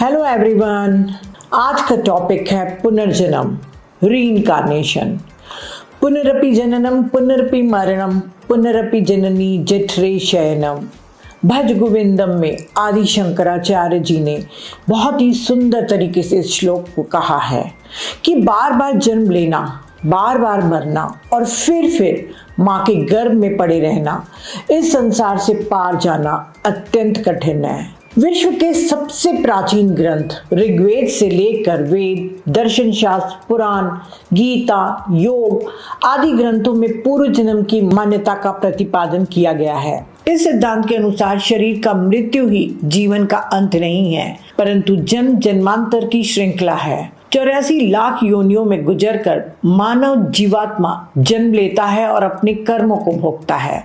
Hello everyone. आज का topic है पुनर्जन्म, रीइंकार्नेशन। पुनरपि जननम पुनरपि मरणम पुनरपि जननी जठरे शयनम। भज गोविंदम में आदि शंकराचार्य जी ने बहुत ही सुंदर तरीके से इस श्लोक को कहा है कि बार बार जन्म लेना, बार बार मरना और फिर माँ के गर्भ में पड़े रहना, इस संसार से पार जाना अत्यंत कठिन है। विश्व के सबसे प्राचीन ग्रंथ ऋग्वेद से लेकर वेद, दर्शन शास्त्र, पुराण, गीता, योग आदि ग्रंथों में पूर्व जन्म की मान्यता का प्रतिपादन किया गया है। इस सिद्धांत के अनुसार शरीर का मृत्यु ही जीवन का अंत नहीं है, परंतु जन्म जन्मांतर की श्रृंखला है। 84 लाख योनियों में गुजरकर मानव जीवात्मा जन्म लेता है और अपने कर्मों को भोगता है।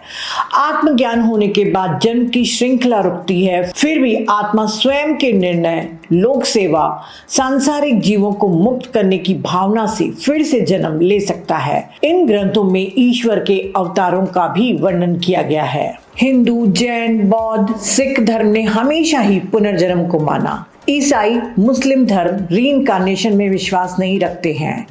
आत्मज्ञान होने के बाद जन्म की श्रृंखला रुकती है, फिर भी आत्मा स्वयं के निर्णय, लोक सेवा, सांसारिक जीवों को मुक्त करने की भावना से फिर से जन्म ले सकता है। इन ग्रंथों में ईश्वर के अवतारों का भी वर्णन किया गया है। हिंदू, जैन, बौद्ध, सिख धर्म ने हमेशा ही पुनर्जन्म को माना। ईसाई, मुस्लिम धर्म रीइंकार्नेशन में विश्वास नहीं रखते हैं।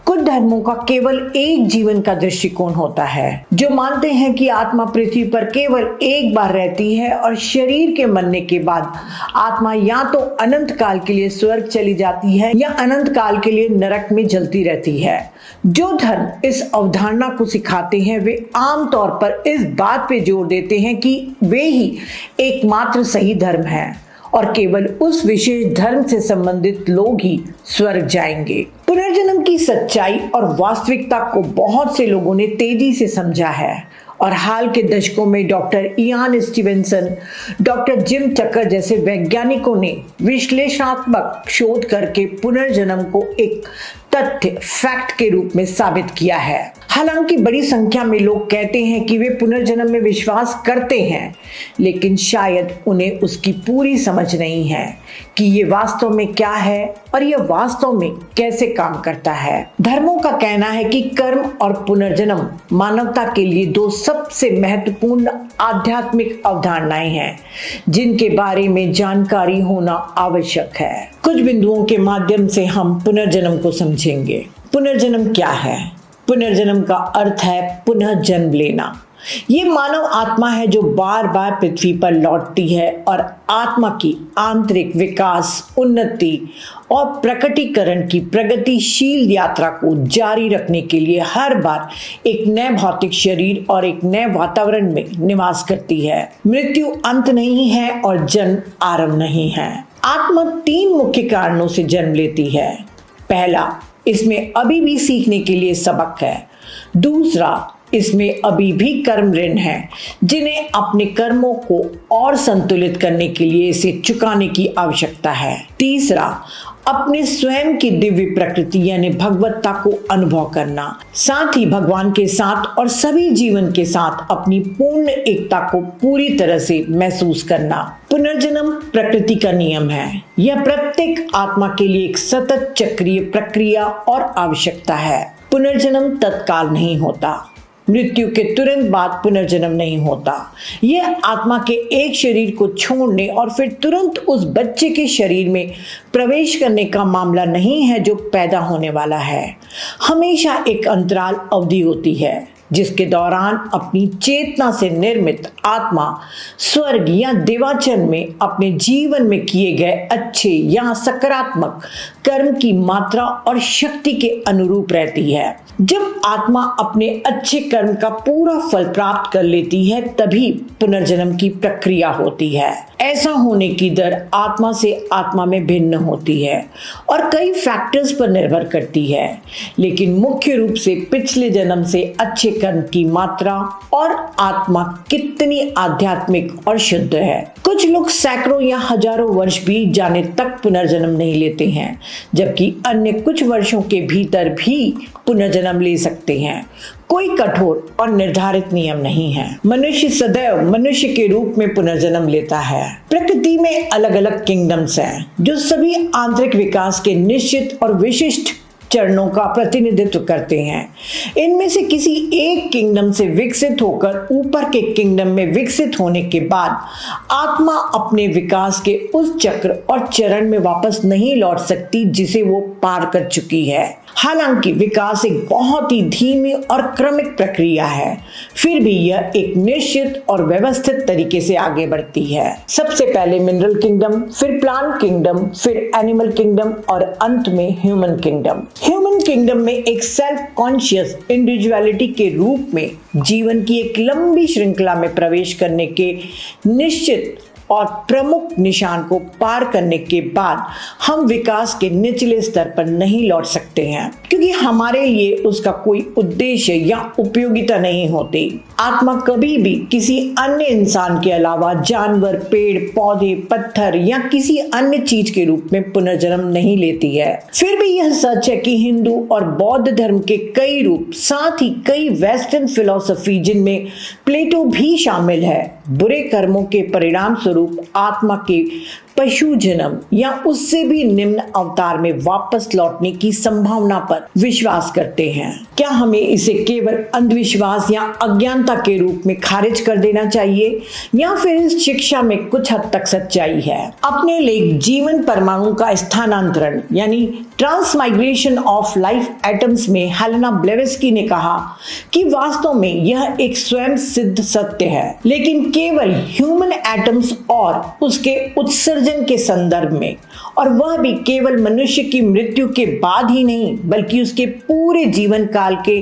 कुछ धर्मों का केवल एक जीवन का दृष्टिकोण होता है, जो मानते हैं कि आत्मा पृथ्वी पर केवल एक बार रहती है और शरीर के मरने के बाद आत्मा या तो अनंत काल के लिए स्वर्ग चली जाती है या अनंत काल के लिए नरक में जलती रहती है। जो धर्म इस अवधारणा को सिखाते हैं वे आमतौर पर इस बात पे जोर देते हैं कि वे ही एकमात्र सही धर्म है और केवल उस विशेष धर्म से संबंधित लोग ही स्वर्ग जाएंगे। पुनर्जन्म की सच्चाई और वास्तविकता को बहुत से लोगों ने तेजी से समझा है और हाल के दशकों में doctor Ian Stevenson, doctor Jim Tucker जैसे वैज्ञानिकों ने विश्लेषणात्मक शोध करके पुनर्जन्म को एक तथ्य, फैक्ट के रूप में साबित किया है। हालांकि बड़ी संख्या में लोग कहते हैं कि वे पुनर्जन्म में विश्वास करते हैं, लेकिन शायद उन्हें उसकी पूरी समझ नहीं है कि ये वास्तव में क्या है और यह वास्तव में कैसे काम करता है। धर्मों का कहना है कि कर्म और पुनर्जन्म मानवता के लिए दो सबसे महत्वपूर्ण आध्यात्मिक अवधारणाएं हैं, जिनके बारे में जानकारी होना आवश्यक है। कुछ बिंदुओं के माध्यम से हम पुनर्जन्म को समझेंगे। पुनर्जन्म क्या है? पुनर्जन्म का अर्थ है पुनः जन्म लेना। ये मानव आत्मा है जो बार बार पृथ्वी पर लौटती है और आत्मा की आंतरिक विकास, उन्नति और प्रकटीकरण की प्रगतिशील यात्रा को जारी रखने के लिए हर बार एक नए भौतिक शरीर और एक नए वातावरण में निवास करती है। मृत्यु अंत नहीं है और जन्म आरंभ नहीं है। आत्मा 3 मुख्य कारणों से जन्म लेती है। पहला, इसमें अभी भी सीखने के लिए सबक है। दूसरा, इसमें अभी भी कर्म ऋण है, जिन्हें अपने कर्मों को और संतुलित करने के लिए इसे चुकाने की आवश्यकता है। तीसरा, अपने स्वयं की दिव्य प्रकृति यानी भगवत्ता को अनुभव करना, साथ ही भगवान के साथ और सभी जीवन के साथ अपनी पूर्ण एकता को पूरी तरह से महसूस करना। पुनर्जन्म प्रकृति का नियम है। यह प्रत्येक आत्मा के लिए एक सतत चक्रीय प्रक्रिया और आवश्यकता है। पुनर्जन्म तत्काल नहीं होता। मृत्यु के तुरंत बाद पुनर्जन्म नहीं होता। यह आत्मा के एक शरीर को छोड़ने और फिर तुरंत उस बच्चे के शरीर में प्रवेश करने का मामला नहीं है जो पैदा होने वाला है। हमेशा एक अंतराल अवधि होती है, जिसके दौरान अपनी चेतना से निर्मित आत्मा स्वर्ग या देवाचन में अपने जीवन में किए गए अच्छे या सकारात्मक कर्म की मात्रा और शक्ति के अनुरूप रहती है। जब आत्मा अपने अच्छे कर्म का पूरा फल प्राप्त कर लेती है, तभी पुनर्जन्म की प्रक्रिया होती है। ऐसा होने की दर आत्मा से आत्मा में भिन्न होती है और कई फैक्टर्स पर निर्भर करती है, लेकिन मुख्य रूप से पिछले जन्म से अच्छे कर्म की मात्रा और आत्मा कितनी आध्यात्मिक और शुद्ध है। कुछ लोग सैकड़ों या हजारों वर्ष बीत जाने तक पुनर्जन्म नहीं लेते हैं, जबकि अन्य कुछ वर्षों के भीतर भी पुनर्जन्म ले सकते हैं। कोई कठोर और निर्धारित नियम नहीं है। मनुष्य सदैव मनुष्य के रूप में पुनर्जन्म लेता है। प्रकृति में अलग अलग किंगडम्स हैं, जो सभी आंतरिक विकास के निश्चित और विशिष्ट चरणों का प्रतिनिधित्व करते हैं। इनमें से किसी एक किंगडम से विकसित होकर ऊपर के किंगडम में विकसित होने के बाद आत्मा अपने विकास के उस चक्र और चरण में वापस नहीं लौट सकती जिसे वो पार कर चुकी है। हालांकि विकास एक बहुत ही धीमी और क्रमिक प्रक्रिया है, फिर भी यह एक निश्चित और व्यवस्थित तरीके से आगे बढ़ती है। सबसे पहले मिनरल किंगडम, फिर प्लांट किंगडम, फिर एनिमल किंगडम और अंत में ह्यूमन किंगडम। ह्यूमन किंगडम में एक सेल्फ कॉन्शियस इंडिविजुअलिटी के रूप में जीवन की एक लंबी श्रृंखला में प्रवेश करने के निश्चित और प्रमुख निशान को पार करने के बाद हम विकास के निचले स्तर पर नहीं लौट सकते हैं, क्योंकि हमारे लिए उसका कोई उद्देश्य या उपयोगिता नहीं होती। आत्मा कभी भी किसी अन्य इंसान के अलावा जानवर, पेड़, पौधे, पत्थर या किसी अन्य चीज के रूप में पुनर्जन्म नहीं लेती है। फिर भी यह सच है कि हिंदू और बौद्ध धर्म के कई रूप, साथ ही कई वेस्टर्न फिलॉसफी जिनमें प्लेटो भी शामिल है, बुरे कर्मों के परिणाम स्वरूप आत्मा के पशु जन्म या उससे भी निम्न अवतार में वापस लौटने की संभावना पर विश्वास करते हैं। क्या हमें इसे केवल अंधविश्वास या अज्ञानता के रूप में खारिज कर देना चाहिए, या फिर इस शिक्षा में कुछ हद तक सच्चाई है? अपने लेख जीवन परमाणु का स्थानांतरण यानी ट्रांसमाइग्रेशन ऑफ लाइफ एटम्स में हेलेना ब्लेवेस्की ने कहा कि वास्तव में यह एक स्वयं सिद्ध सत्य है, लेकिन केवल ह्यूमन एटम्स और उसके उत्सर्जन के संदर्भ में, और वह भी केवल मनुष्य की मृत्यु के बाद ही नहीं बल्कि उसके पूरे जीवन काल के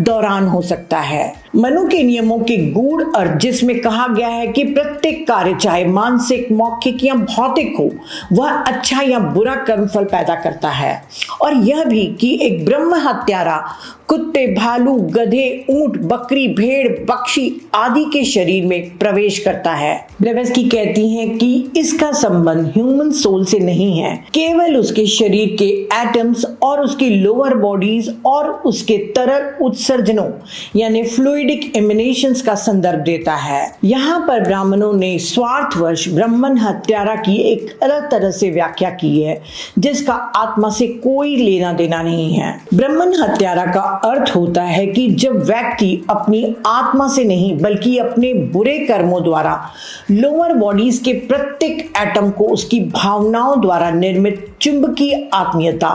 दौरान हो सकता है। मनु के नियमों के गूढ़ अर्थ, जिसमें कहा गया है कि प्रत्येक कार्य चाहे मानसिक, मौखिक या भौतिक हो, वह अच्छा या बुरा कर्मफल पैदा करता है, और यह भी कि एक ब्रह्म हत्यारा कुत्ते, भालू, गधे, ऊंट, बकरी, भेड़, पक्षी आदि के शरीर में प्रवेश करता है। ब्लेवेस्की कहती हैं कि इसका संबंध ह्यूमन सोल से नहीं है, केवल उसके शरीर के एटम्स और उसकी लोअर बॉडीज और उसके तरल उत्सर्जनों यानी फ्लूइडिक एमिनेशंस का संदर्भ देता है। यहाँ पर ब्राह्मणों ने स्वार्थवश ब्राह्मण हत्यारा की एक अलग तरह से व्याख्या की है, जिसका आत्मा से कोई लेना देना नहीं है। ब्राह्मण हत्यारा का अर्थ होता है कि जब व्यक्ति अपनी आत्मा से नहीं बल्कि अपने बुरे कर्मों द्वारा लोअर बॉडीज के प्रत्येक एटम को उसकी भावनाओं द्वारा निर्मित चुंबकीय आत्मीयता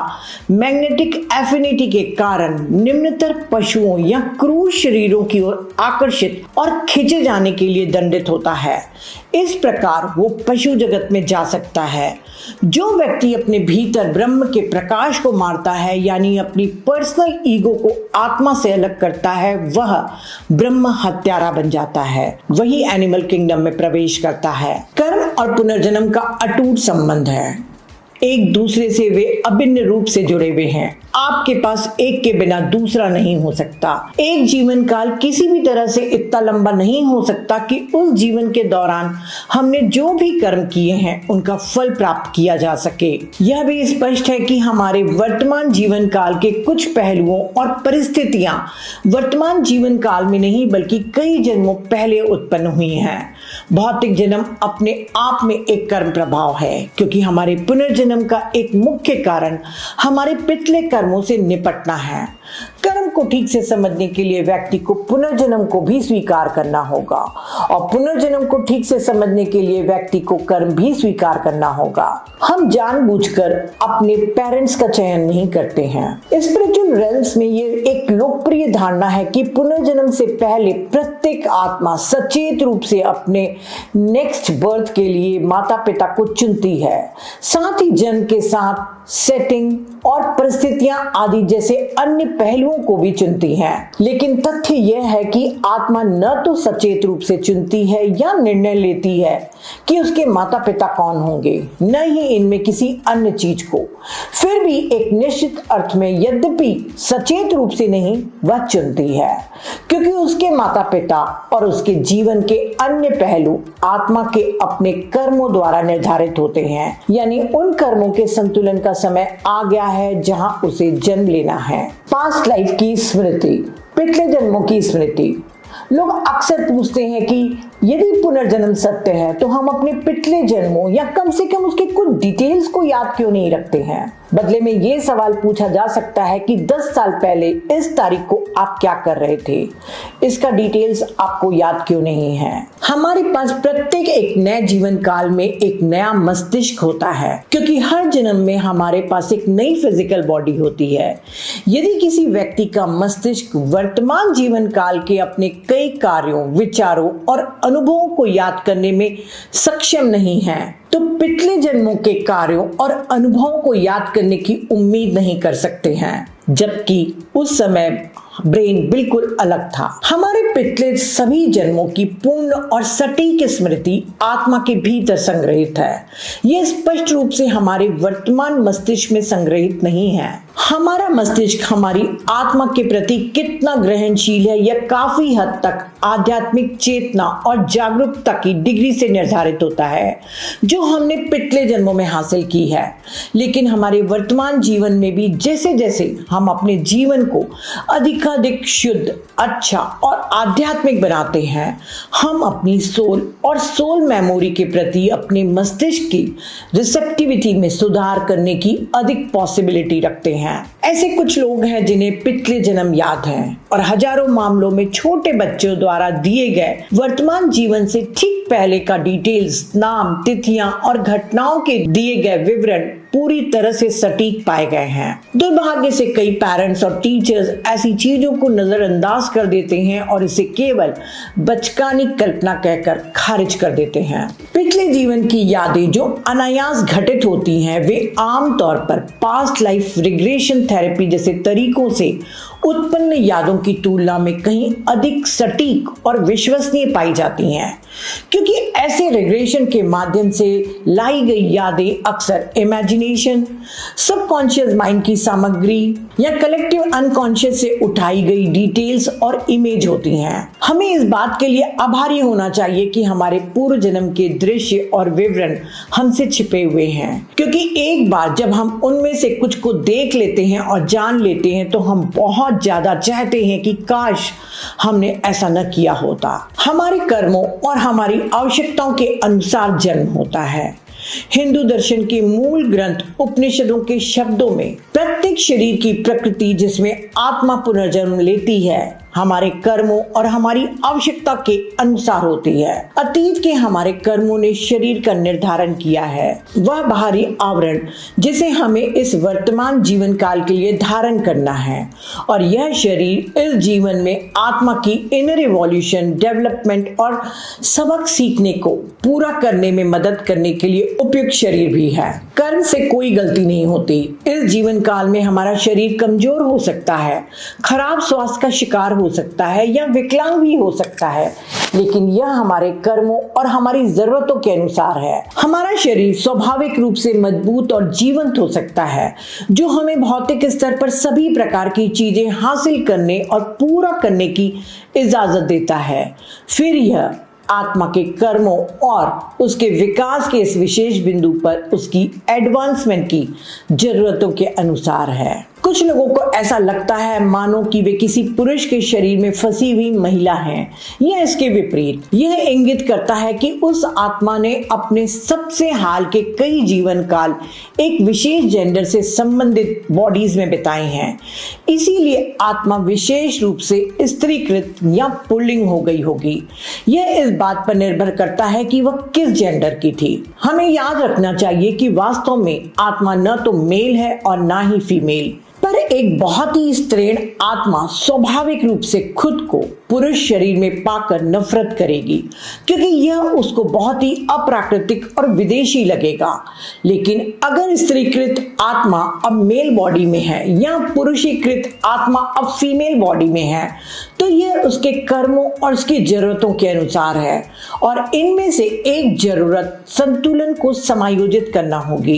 मैग्नेटिक एफिनिटी के कारण निम्नतर पशुओं या क्रूर शरीरों की ओर आकर्षित और खींचे जाने के लिए दंडित होता है। इस प्रकार वो पशु जगत में जा सकता है। जो व्यक्ति अपने भीतर ब्रह्म के प्रकाश को मारता है यानी अपनी पर्सनल ईगो को आत्मा से अलग करता है, वह ब्रह्म हत्यारा बन जाता है, वही एनिमल किंगडम में प्रवेश करता है। कर्म और पुनर्जन्म का अटूट संबंध है, एक दूसरे से वे अभिन्न रूप से जुड़े हुए हैं। आपके पास एक के बिना दूसरा नहीं हो सकता। एक जीवन काल किसी भी तरह से इतना लंबा नहीं हो सकता कि उस जीवन के दौरान हमने जो भी कर्म किए हैं उनका फल प्राप्त किया जा सके। यह भी स्पष्ट है कि हमारे वर्तमान जीवन काल के कुछ पहलुओं और परिस्थितियां वर्तमान जीवन काल में नहीं बल्कि कई जन्मों पहले उत्पन्न हुई हैं। भौतिक जन्म अपने आप में एक कर्म प्रभाव है, क्योंकि हमारे पुनर्जन्म का एक मुख्य कारण हमारे पिछले कर्मों से निपटना है। कर्म को ठीक से समझने के लिए व्यक्ति को पुनर्जन्म को भी स्वीकार करना होगा, और पुनर्जन्म को ठीक से समझने के लिए व्यक्ति को कर्म भी स्वीकार करना होगा। हम जानबूझकर अपने पेरेंट्स का चयन नहीं करते हैं। स्पिरिचुअल रेल्म्स में ये एक लोकप्रिय धारणा है कि पुनर्जन्म से पहले प्रत्येक आत्मा सचेत रूप से अपने नेक्स्ट बर्थ के लिए माता पिता को चुनती है, साथ ही जन्म के साथ सेटिंग और परिस्थितियां आदि जैसे अन्य पहलुओं को भी चुनती हैं। लेकिन तथ्य यह है कि आत्मा न तो सचेत रूप से चुनती है या निर्णय लेती है कि उसके माता पिता कौन होंगे, न ही इनमें किसी अन्य चीज को। फिर भी एक निश्चित अर्थ में यद्यपि सचेत रूप से नहीं, वह चुनती है, क्योंकि उसके माता पिता और उसके जीवन के अन्य पहलू आत्मा के अपने कर्मों द्वारा निर्धारित होते हैं, यानी उन कर्मों के संतुलन का समय आ गया है जहां उसे जन्म लेना है। पास्ट लाइफ की स्मृति, पिछले जन्मों की स्मृति। लोग अक्सर पूछते हैं कि यदि पुनर्जन्म सत्य है तो हम अपने पिछले जन्मों या कम से कम उसके कुछ डिटेल्स को याद क्यों नहीं रखते हैं? बदले में ये सवाल पूछा जा सकता है कि 10 साल पहले इस तारीख को आप क्या कर रहे थे? इसका डिटेल्स आपको याद क्यों नहीं है? हमारे पास प्रत्येक एक नए जीवन काल में एक नया मस्तिष्क होता है, क्योंकि हर जन्म में हमारे पास एक नई फिजिकल बॉडी होती है। यदि किसी व्यक्ति का मस्तिष्क वर्तमान जीवन काल के अपने कई कार्यों, विचारों और अनुभवों को याद करने में सक्षम नहीं है, तो पिछले जन्मों के कार्यों और अनुभवों को याद करने की उम्मीद नहीं कर सकते हैं, जबकि उस समय ब्रेन बिल्कुल अलग था। हमारे पिछले सभी जन्मों की पूर्ण और सटीक स्मृति आत्मा के भीतर संग्रहित है। यह स्पष्ट रूप से हमारे वर्तमान मस्तिष्क में संग्रहित नहीं है। हमारा मस्तिष्क हमारी आत्मा के प्रति कितना ग्रहणशील है यह काफी हद तक आध्यात्मिक चेतना और जागरूकता की डिग्री से निर्धारित होता है जो हमने पिछले जन्मों में हासिल की है। लेकिन हमारे वर्तमान जीवन में भी जैसे जैसे हम अपने जीवन को अधिकाधिक शुद्ध, अच्छा और आध्यात्मिक बनाते हैं, हम अपनी सोल और सोल मेमोरी के प्रति अपने मस्तिष्क की रिसेप्टिविटी में सुधार करने की अधिक पॉसिबिलिटी रखते हैं। ऐसे कुछ लोग हैं जिन्हें पिछले जन्म याद हैं और हजारों मामलों में छोटे बच्चों द्वारा दिए गए वर्तमान जीवन से ठीक पहले का डिटेल्स, नाम, तिथियां और घटनाओं के दिए गए विवरण पूरी तरह से सटीक पाए गए हैं। दुर्भाग्य से कई पेरेंट्स और टीचर्स ऐसी चीजों को नजरअंदाज कर देते हैं और इसे केवल बचकानी कल्पना कहकर खारिज कर देते हैं। पिछले जीवन की यादें जो अनायास घटित होती हैं, वे आमतौर पर पास्ट लाइफ रिग्रेशन थेरेपी जैसे तरीकों से उत्पन्न यादों की तुलना में कहीं अधिक सटीक और विश्वसनीय पाई जाती हैं, क्योंकि ऐसे रिग्रेशन के माध्यम से लाई गई यादें अक्सर इमेजिनेशन, सबकॉन्शियस माइंड की सामग्री या कलेक्टिव अनकॉन्शियस से उठाई गई डिटेल्स और इमेज होती हैं। हमें इस बात के लिए आभारी होना चाहिए कि हमारे पूर्व जन्म के दृश्य और विवरण हमसे छिपे हुए हैं, क्योंकि एक बार जब हम उनमें से कुछ को देख लेते हैं और जान लेते हैं तो हम बहुत ज्यादा चाहते हैं कि काश हमने ऐसा न किया होता। हमारे कर्मों और हमारी आवश्यकताओं के अनुसार जन्म होता है। हिंदू दर्शन के मूल ग्रंथ उपनिषदों के शब्दों में प्रत्येक शरीर की प्रकृति जिसमें आत्मा पुनर्जन्म लेती है, हमारे कर्मों और हमारी आवश्यकता के अनुसार होती है। अतीत के हमारे कर्मों ने शरीर का निर्धारण किया है, वह बाहरी आवरण जिसे हमें इस वर्तमान जीवन काल के लिए धारण करना है, और यह शरीर इस जीवन में आत्मा की इनर इवोल्यूशन, डेवलपमेंट और सबक सीखने को पूरा करने में मदद करने के लिए उपयुक्त शरीर भी है। कर्म से कोई गलती नहीं होती। इस जीवन काल में हमारा शरीर कमजोर हो सकता है, खराब स्वास्थ्य का शिकार हो सकता है या विकलांग भी हो सकता है, लेकिन यह हमारे कर्मों और हमारी जरूरतों के अनुसार है। हमारा शरीर स्वाभाविक रूप से मजबूत और जीवंत हो सकता है, जो हमें भौतिक स्तर पर सभी प्रकार की चीजें हासिल करने और पूरा करने की इजाजत देता है। फिर यह आत्मा के कर्मों और उसके विकास के इस विशेष बिंदु पर उसकी एडवांसमेंट की जरूरतों के अनुसार है। कुछ लोगों को ऐसा लगता है मानो कि वे किसी पुरुष के शरीर में फंसी हुई महिला हैं, या इसके विपरीत। यह इंगित करता है कि उस आत्मा ने अपने सबसे हाल के कई जीवन काल एक विशेष जेंडर से संबंधित बॉडीज में बिताए हैं, इसीलिए आत्मा विशेष रूप से स्त्रीकृत या पुल्लिंग हो गई होगी। यह इस बात पर निर्भर करता है कि वह किस जेंडर की थी। हमें याद रखना चाहिए कि वास्तव में आत्मा न तो मेल है और ना ही फीमेल, पर एक बहुत ही स्त्रीण आत्मा स्वाभाविक रूप से खुद को पुरुष शरीर में पाकर नफरत करेगी, क्योंकि यह उसको बहुत ही अप्राकृतिक और विदेशी लगेगा। लेकिन अगर स्त्रीकृत आत्मा अब मेल बॉडी में है या पुरुषीकृत आत्मा अब फीमेल बॉडी में है, तो यह उसके कर्मों और उसकी जरूरतों के अनुसार है, और इनमें से एक जरूरत संतुलन को समायोजित करना होगी,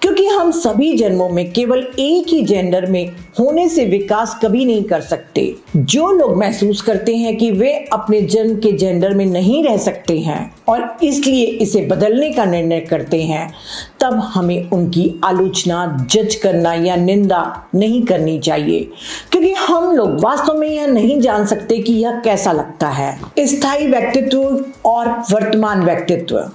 क्योंकि क्योंकि हम सभी जन्मों में केवल एक ही जेंडर में होने से विकास कभी नहीं कर सकते। जो लोग महसूस करते हैं कि वे अपने जन्म के जेंडर में नहीं रह सकते हैं और इसलिए इसे बदलने का निर्णय करते हैं, तब हमें उनकी आलोचना, जज करना या निंदा नहीं करनी चाहिए, क्योंकि हम लोग वास्तव में यह नहीं जान सकते कि यह कैसा लगता है। स्थायी व्यक्तित्व और वर्तमान व्यक्तित्व,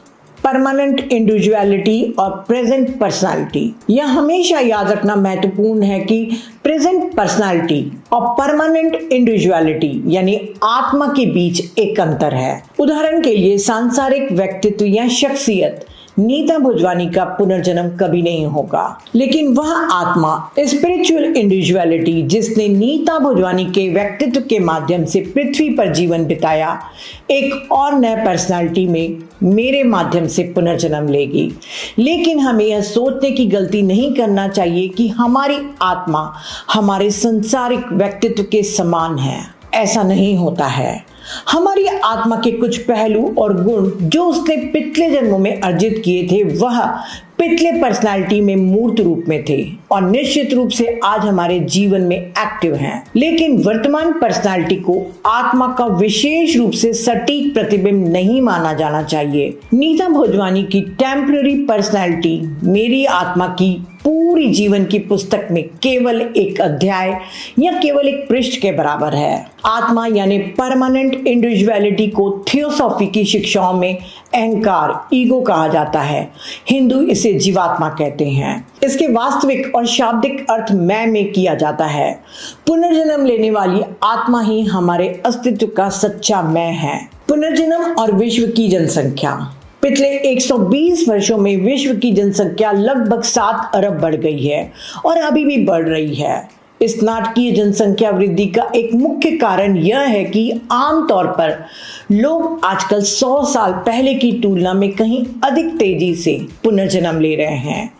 परमानेंट इंडिविजुअलिटी और प्रेजेंट पर्सनालिटी। यह हमेशा याद रखना महत्वपूर्ण है कि प्रेजेंट पर्सनालिटी और परमानेंट इंडिविजुअलिटी यानी आत्मा के बीच एक अंतर है। उदाहरण के लिए सांसारिक व्यक्तित्व या शख्सियत नीता भोजवानी का पुनर्जन्म कभी नहीं होगा, लेकिन वह आत्मा स्पिरिचुअल इंडिविजुअलिटी जिसने नीता भोजवानी के व्यक्तित्व के माध्यम से पृथ्वी पर जीवन बिताया, एक और नए पर्सनालिटी में मेरे माध्यम से पुनर्जन्म लेगी। लेकिन हमें यह सोचने की गलती नहीं करना चाहिए कि हमारी आत्मा हमारे सांसारिक व्यक्तित्व के समान है। ऐसा नहीं होता है। हमारी आत्मा के कुछ पहलू और गुण जो उसने पिछले जन्मों में अर्जित किए थे, वह पिछले पर्सनालिटी में मूर्त रूप में थे और निश्चित रूप से आज हमारे जीवन में एक्टिव हैं। लेकिन वर्तमान पर्सनालिटी को आत्मा का विशेष रूप से सटीक प्रतिबिंब नहीं माना जाना चाहिए। नीता भोजवानी की टेम्पररी पर्सनालिटी मेरी आत्मा की पूरी जीवन की पुस्तक में केवल एक अध्याय या केवल एक पृष्ठ के बराबर है। आत्मा यानी परमानेंट इंडिविजुअलिटी को थियोसॉफी की शिक्षाओं में अहंकार, ईगो कहा जाता है। हिंदू इसे जीवात्मा कहते हैं। इसके वास्तविक और शाब्दिक अर्थ मैं में किया जाता है। पुनर्जन्म लेने वाली आत्मा ही हमारे अस्तित्व का सच्चा मैं है। पुनर्जन्म और विश्व की जनसंख्या। पिछले 120 वर्षों में विश्व की जनसंख्या लगभग 7 अरब बढ़ गई है और अभी भी बढ़ रही है। इस नाटकीय जनसंख्या वृद्धि का एक मुख्य कारण यह है कि आमतौर पर लोग आजकल 100 साल पहले की तुलना में कहीं अधिक तेजी से पुनर्जन्म ले रहे हैं,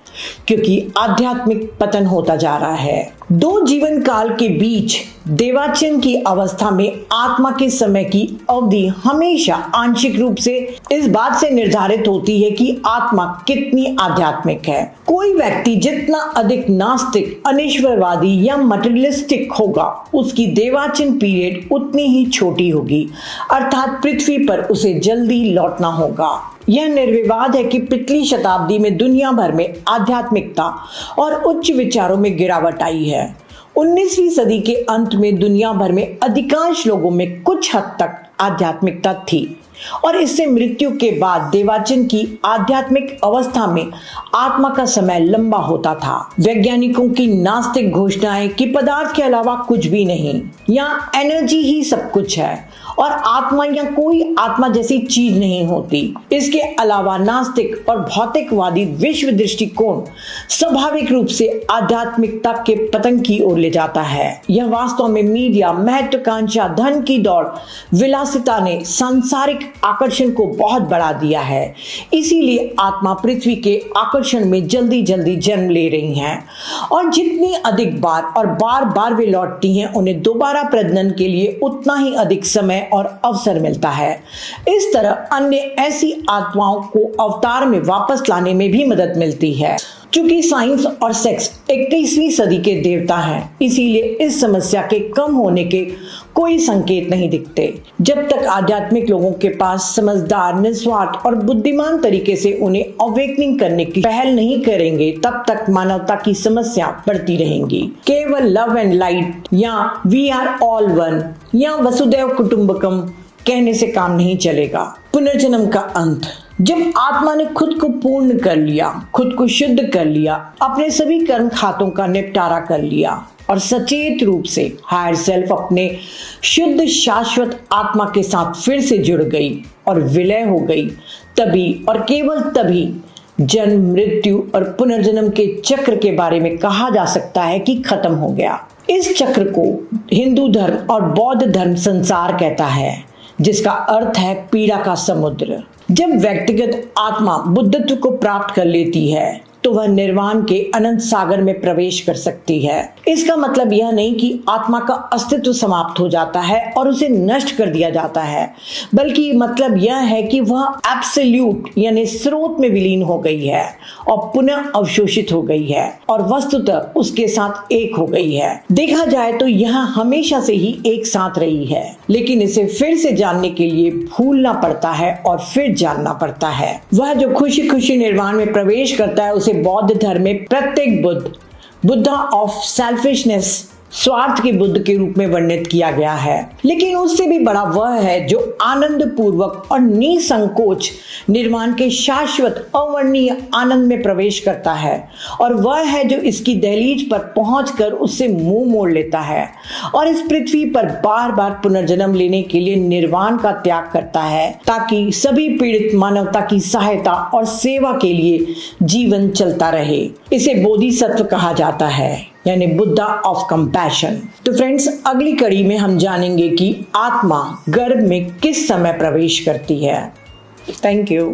क्योंकि आध्यात्मिक पतन होता जा रहा है। 2 जीवन काल के बीच देवाचन की अवस्था में आत्मा के समय की अवधि हमेशा आंशिक रूप से इस बात से निर्धारित होती है कि आत्मा कितनी आध्यात्मिक है। कोई व्यक्ति जितना अधिक नास्तिक, अनिश्वरवादी या मटेरियलिस्टिक होगा, उसकी देवाचन पीरियड उतनी ही छोटी होगी, अर्थात पृथ्वी पर उसे जल्दी लौटना होगा। यह निर्विवाद है कि पिछली शताब्दी में दुनिया भर में आध्यात्मिकता और उच्च विचारों में गिरावट आई है। 19वीं सदी के अंत में दुनिया भर में अधिकांश लोगों में कुछ हद तक आध्यात्मिकता थी और इससे मृत्यु के बाद देवाचन की आध्यात्मिक अवस्था में आत्मा का समय लंबा होता था। वैज्ञानिकों की नास्तिक घोषणाएं कि पदार्थ के अलावा कुछ भी नहीं या एनर्जी ही सब कुछ है और आत्मा या कोई आत्मा जैसी चीज नहीं होती। इसके अलावा नास्तिक और भौतिकवादी विश्व दृष्टिकोण स्वाभाविक रूप से आध्यात्मिकता के पतन की ओर ले जाता है। यह वास्तव में मीडिया, महत्वाकांक्षा, धन की दौड़, विलासिता ने सांसारिक आकर्षण को बहुत बढ़ा दिया है। इसीलिए आत्मा पृथ्वी के आकर्षण में जल्दी जल्दी जन्म ले रही हैं और जितनी अधिक बार और बार बार वे लौटती हैं, उन्हें दोबारा प्रजनन के लिए उतना ही अधिक समय और अवसर मिलता है। इस तरह अन्य ऐसी आत्माओं को अवतार में वापस लाने में भी मदद मिलती है। चूंकि साइंस और सेक्स 21वीं सदी के देवता हैं, इसीलिए इस समस्या के कम होने के कोई संकेत नहीं दिखते। जब तक आध्यात्मिक लोगों के पास समझदार, निस्वार्थ और बुद्धिमान तरीके से उन्हें अवेकनिंग करने की पहल नहीं करेंगे, तब तक मानवता की समस्या बढ़ती रहेंगी। केवल लव एंड लाइट या वी आर ऑल वन या वसुदैव कुटुंबकम कहने से काम नहीं चलेगा। पुनर्जन्म का अंत। जब आत्मा ने खुद को पूर्ण कर लिया, खुद को शुद्ध कर लिया, अपने सभी कर्म खातों का निपटारा कर लिया और सचेत रूप से हायर सेल्फ अपने शुद्ध शाश्वत आत्मा के साथ फिर से जुड़ गई और विलय हो गई, तभी और केवल तभी जन्म, मृत्यु और पुनर्जन्म के चक्र के बारे में कहा जा सकता है कि खत्म हो गया। इस चक्र को हिंदू धर्म और बौद्ध धर्म संसार कहता है, जिसका अर्थ है पीड़ा का समुद्र। जब व्यक्तिगत आत्मा बुद्धत्व को प्राप्त कर लेती है, तो वह निर्वाण के अनंत सागर में प्रवेश कर सकती है। इसका मतलब यह नहीं कि आत्मा का अस्तित्व समाप्त हो जाता है और उसे नष्ट कर दिया जाता है, बल्कि मतलब यह है कि वह एब्सोल्यूट यानी स्रोत में विलीन हो गई है और पुनः अवशोषित हो गई है और वस्तुतः उसके साथ एक हो गई है। देखा जाए तो यह हमेशा से ही एक साथ रही है, लेकिन इसे फिर से जानने के लिए भूलना पड़ता है और फिर जानना पड़ता है। वह जो खुशी खुशी निर्वाण में प्रवेश करता है उसे बौद्ध धर्म में प्रत्येक बुद्धा ऑफ सेल्फिशनेस, स्वार्थ के बुद्ध के रूप में वर्णित किया गया है। लेकिन उससे भी बड़ा वह है जो आनंद पूर्वक और निसंकोच निर्वाण के शाश्वत अवर्णनीय आनंद में प्रवेश करता है, और वह है जो इसकी दहलीज पर पहुंचकर उससे मुंह मोड़ लेता है और इस पृथ्वी पर बार बार पुनर्जन्म लेने के लिए निर्वाण का त्याग करता है, ताकि सभी पीड़ित मानवता की सहायता और सेवा के लिए जीवन चलता रहे। इसे बोधिसत्व कहा जाता है, यानी बुद्धा ऑफ कंपैशन। तो फ्रेंड्स, अगली कड़ी में हम जानेंगे कि आत्मा गर्भ में किस समय प्रवेश करती है। Thank you.